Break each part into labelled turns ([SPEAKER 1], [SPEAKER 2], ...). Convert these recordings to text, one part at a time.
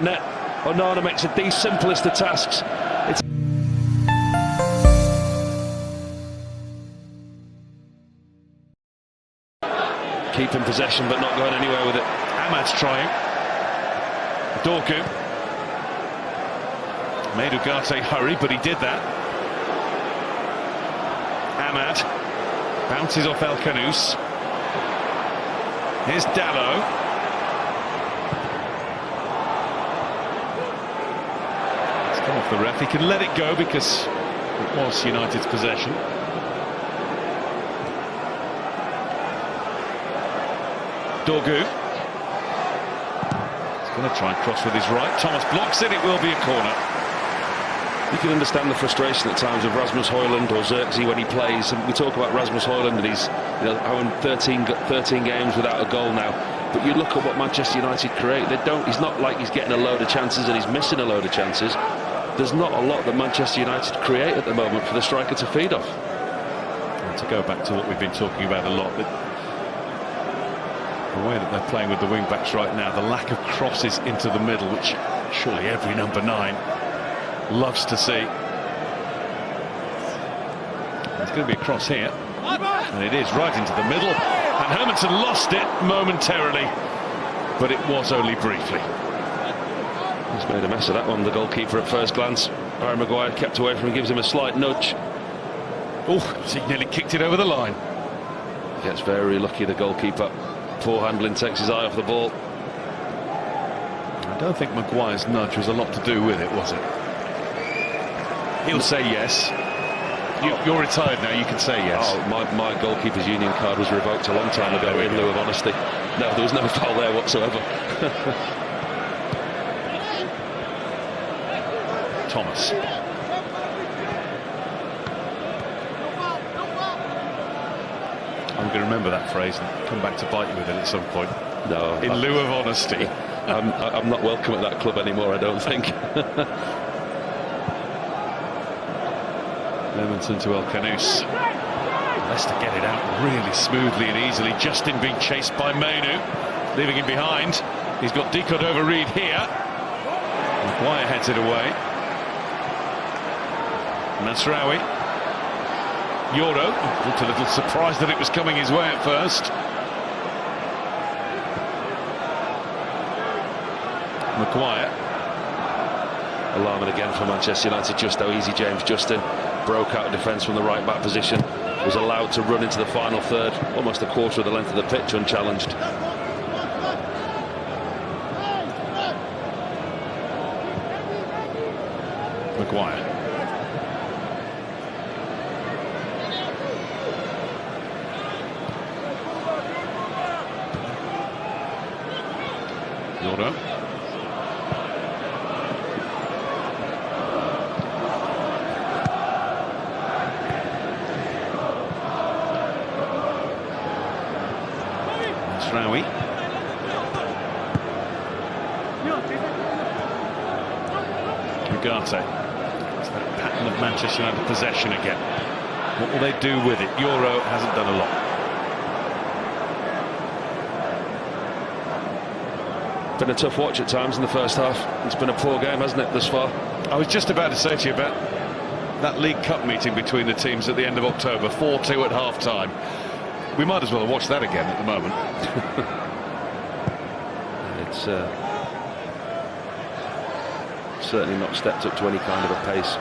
[SPEAKER 1] net. Onana makes it the simplest of tasks. It's keeping possession but not going anywhere with it.
[SPEAKER 2] Ahmad's trying. Dorgu made Ugarte hurry, but he did that. Ahmad bounces off El Kanous. Here's Dalot. It's come off the ref. He can let it go because it was United's possession. Dorgu. He's going to try and cross with his right. Thomas blocks it. It will be a corner.
[SPEAKER 1] You can understand the frustration at times of Rasmus Højlund or Xerxes when he plays. And we talk about Rasmus Højlund and he's having 13 games without a goal now. But you look at what Manchester United create. He's not like he's getting a load of chances and he's missing a load of chances. There's not a lot that Manchester United create at the moment for the striker to feed off.
[SPEAKER 2] And to go back to what we've been talking about a lot, the way that they're playing with the wing backs right now, the lack of crosses into the middle, which surely every number 9 loves to see. There's going to be a cross here, and it is right into the middle, and Hermansen lost it momentarily, but it was only briefly.
[SPEAKER 1] He's made a mess of that one, the goalkeeper, at first glance. Harry Maguire kept away from him, gives him a slight nudge.
[SPEAKER 2] Oh, he nearly kicked it over the line.
[SPEAKER 1] Gets very lucky, the goalkeeper. Poor handling, takes his eye off the ball.
[SPEAKER 2] I don't think Maguire's nudge was a lot to do with it, was it? He'll say yes. You're retired now, you can say yes.
[SPEAKER 1] Oh, my goalkeeper's union card was revoked a long time ago in lieu of honesty. No, there was no foul there whatsoever.
[SPEAKER 2] Thomas. I'm going to remember that phrase and come back to bite you with it at some point.
[SPEAKER 1] No.
[SPEAKER 2] In lieu of honesty.
[SPEAKER 1] I'm not welcome at that club anymore, I don't think.
[SPEAKER 2] Hermansen to El Kanous. Leicester get it out really smoothly and easily. Justin being chased by Mainu, leaving him behind. He's got Decod over Reed here. Maguire heads it away. Nasraoui. Euro looked a little surprised that it was coming his way at first. Maguire.
[SPEAKER 1] Alarming again for Manchester United, just how easy James Justin broke out of defence from the right back position, was allowed to run into the final third, almost a quarter of the length of the pitch unchallenged.
[SPEAKER 2] Maguire. Euro. Nasraoui. Ugarte. It's that pattern of Manchester United possession again. What will they do with it? Euro hasn't done a lot.
[SPEAKER 1] Been a tough watch at times in the first half. It's been a poor game, hasn't it, thus far?
[SPEAKER 2] I was just about to say to you about that League Cup meeting between the teams at the end of October, 4-2 at half-time. We might as well watch that again at the moment.
[SPEAKER 1] It's certainly not stepped up to any kind of a pace.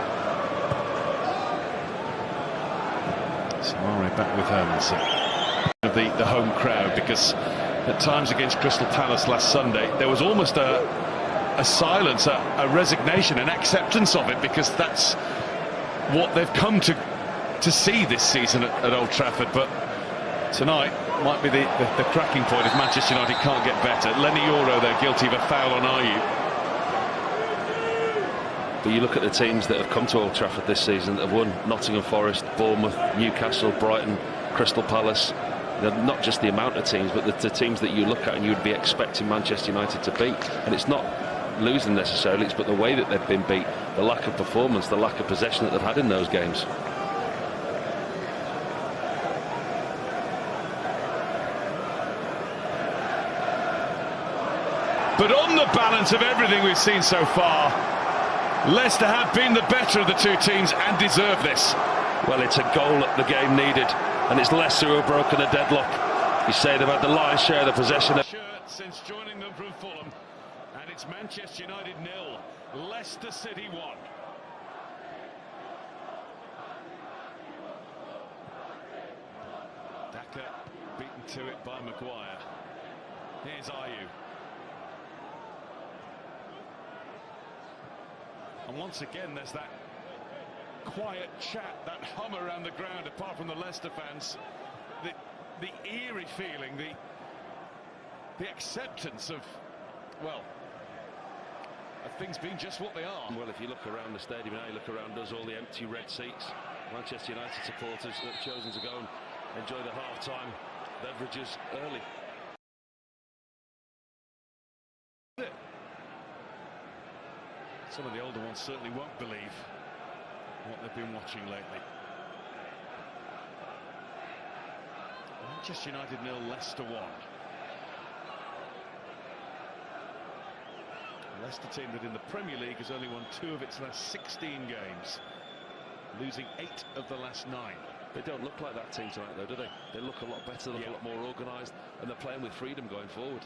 [SPEAKER 2] Samari back with Hermansen. The home crowd, because at times against Crystal Palace last Sunday there was almost a silence, a resignation, an acceptance of it, because that's what they've come to see this season at Old Trafford. But tonight might be the cracking point if Manchester United can't get better. Lenny Euro, they're guilty of a foul on Ayew.
[SPEAKER 1] But you look at the teams that have come to Old Trafford this season that have won: Nottingham Forest, Bournemouth, Newcastle, Brighton, Crystal Palace. Not just the amount of teams, but the teams that you look at and you would be expecting Manchester United to beat. And it's not losing necessarily, it's but the way that they've been beat, the lack of performance, the lack of possession that they've had in those games.
[SPEAKER 2] But on the balance of everything we've seen so far, Leicester have been the better of the two teams and deserve this.
[SPEAKER 1] Well, it's a goal that the game needed, and it's Leicester who have broken a deadlock. You say they've had the lion's share of the possession.
[SPEAKER 2] Since joining them from Fulham, and it's Manchester United 0, Leicester City 1. Daka beaten to it by Maguire. Here's Ayew. And once again, there's that quiet chat, that hum around the ground, apart from the Leicester fans. The eerie feeling, the acceptance of, well, of things being just what they are.
[SPEAKER 1] Well, if you look around the stadium now, you look around us, all the empty red seats. Manchester United supporters have chosen to go and enjoy the half-time beverages early.
[SPEAKER 2] Some of the older ones certainly won't believe what they've been watching lately. Manchester United 0, Leicester 1. A Leicester team that in the Premier League has only won 2 of its last 16 games, losing 8 of the last 9.
[SPEAKER 1] They don't look like that team tonight, though, do they? They look a lot better, look a lot more organised, and they're playing with freedom going forward.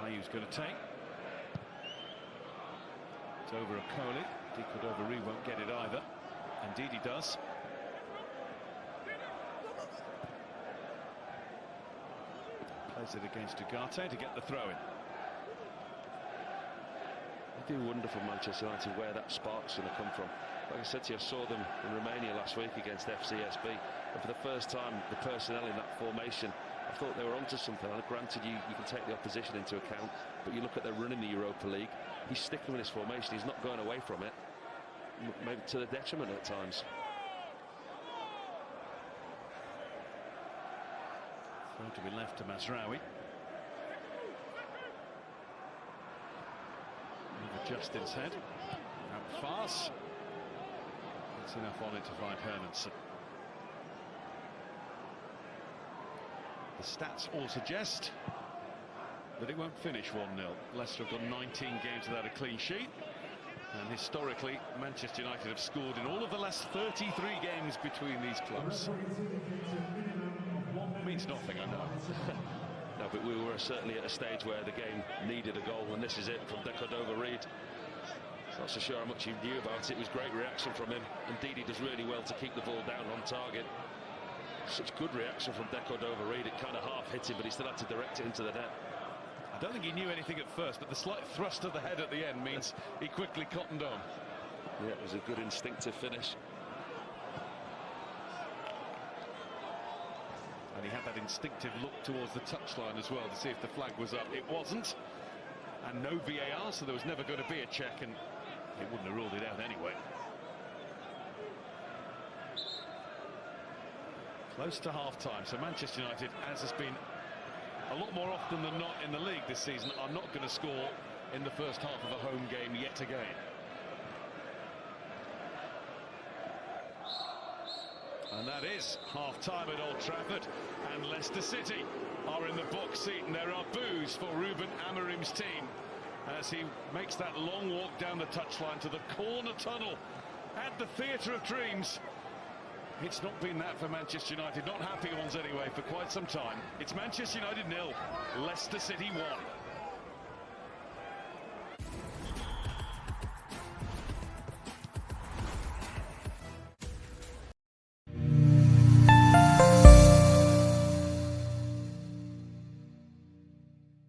[SPEAKER 2] Ayew's going to take. It's over Okoli. Decordova-Reid won't get it either. Indeed he does. Plays it against Ugarte to get the throw-in.
[SPEAKER 1] I do wonder for Manchester United where that spark's going to come from. Like I said to you, I saw them in Romania last week against FCSB, and for the first time, the personnel in that formation, I thought they were onto something. And granted, you can take the opposition into account, but you look at their run in the Europa League, he's sticking with his formation, he's not going away from it, maybe to the detriment at times.
[SPEAKER 2] Throw to be left to Mazraoui. Over Justin's head. Out fast. That's enough on it to find Hermansen. The stats all suggest that it won't finish 1-0. Leicester have got 19 games without a clean sheet. And historically, Manchester United have scored in all of the last 33 games between these clubs. Means nothing, I know.
[SPEAKER 1] No, but we were certainly at a stage where the game needed a goal, and this is it from Decordova-Reid. Not so sure how much he knew about it. It was great reaction from him. Indeed, he does really well to keep the ball down on target. Such good reaction from Decordova-Reid. It kind of half hit him, but he still had to direct it into the net.
[SPEAKER 2] I don't think he knew anything at first, but the slight thrust of the head at the end means he quickly cottoned on.
[SPEAKER 1] Yeah, it was a good instinctive finish.
[SPEAKER 2] And he had that instinctive look towards the touchline as well to see if the flag was up. It wasn't. And no VAR, so there was never going to be a check, and it wouldn't have ruled it out anyway. Close to half-time, so Manchester United, as has been a lot more often than not in the league this season, are not going to score in the first half of a home game yet again. And that is half-time at Old Trafford, and Leicester City are in the box seat, and there are boos for Ruben Amorim's team as he makes that long walk down the touchline to the corner tunnel at the Theatre of Dreams. It's not been that for Manchester United, not happy ones anyway, for quite some time. It's Manchester United 0, Leicester City 1.